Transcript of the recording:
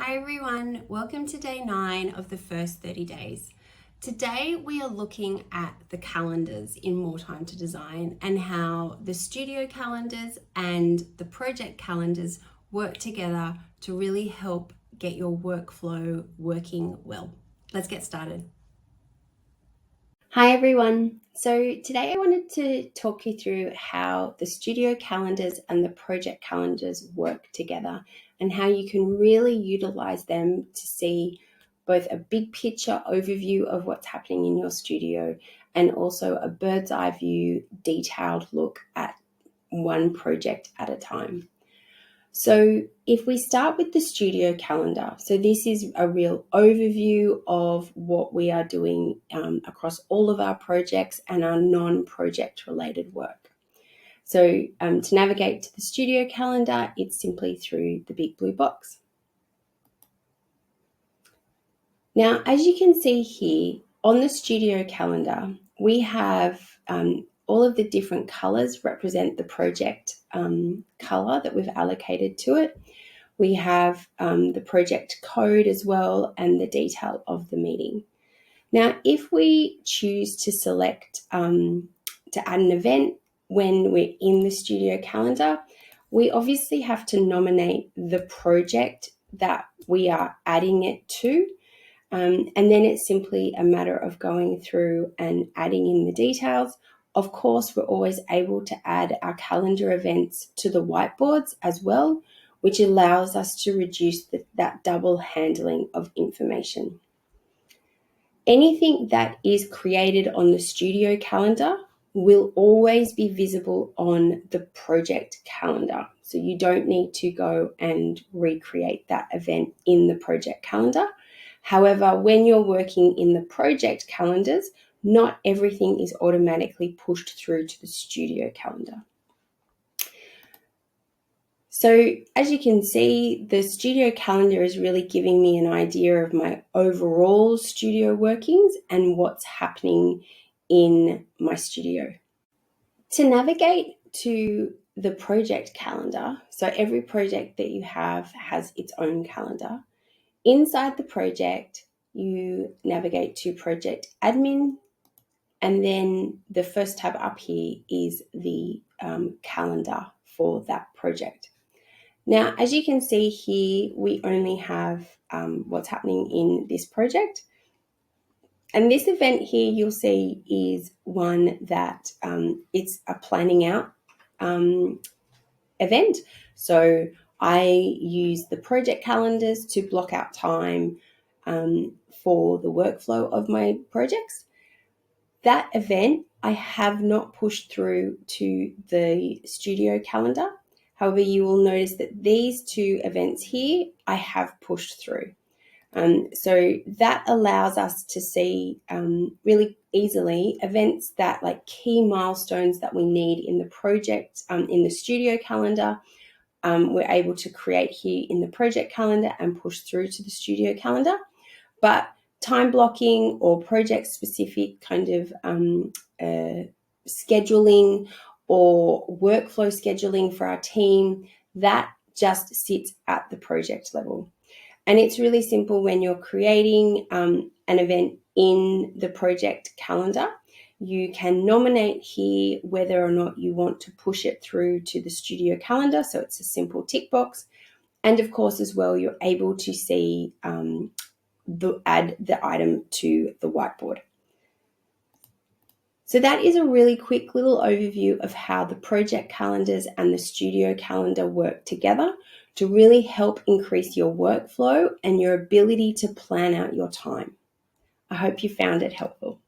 Hi everyone, welcome to day 9 of the first 30 days. Today we are looking at the calendars in More Time to Design and how the studio calendars and the project calendars work together to really help get your workflow working well. Let's get started. Hi everyone. So today I wanted to talk you through how the studio calendars and the project calendars work together and how you can really utilize them to see both a big picture overview of what's happening in your studio and also a bird's eye view detailed look at one project at a time. So if we start with the studio calendar, so this is a real overview of what we are doing across all of our projects and our non-project related work. So to navigate to the studio calendar, it's simply through the big blue box. Now, as you can see here on the studio calendar, we have all of the different colors represent the project color that we've allocated to it. We have the project code as well and the detail of the meeting. Now, if we choose to select to add an event when we're in the studio calendar, we obviously have to nominate the project that we are adding it to. And then it's simply a matter of going through and adding in the details. Of course, we're always able to add our calendar events to the whiteboards as well, which allows us to reduce that double handling of information. Anything that is created on the studio calendar will always be visible on the project calendar. So you don't need to go and recreate that event in the project calendar. However, when you're working in the project calendars, not everything is automatically pushed through to the studio calendar. So as you can see, the studio calendar is really giving me an idea of my overall studio workings and what's happening in my studio. To navigate to the project calendar, so every project that you have has its own calendar. Inside the project, you navigate to project admin, and then the first tab up here is the calendar for that project. Now, as you can see here, we only have what's happening in this project. And this event here you'll see is one that it's a planning out event. So I use the project calendars to block out time for the workflow of my projects. That event I have not pushed through to the studio calendar. However, you will notice that these two events here I have pushed through. So that allows us to see really easily events that like key milestones that we need in the project, in the studio calendar, we're able to create here in the project calendar and push through to the studio calendar. But time blocking or project specific kind of scheduling or workflow scheduling for our team, that just sits at the project level. And it's really simple when you're creating an event in the project calendar. You can nominate here whether or not you want to push it through to the studio calendar. So it's a simple tick box. And of course, as well, you're able to see add the item to the whiteboard. So that is a really quick little overview of how the project calendars and the studio calendar work together to really help increase your workflow and your ability to plan out your time. I hope you found it helpful.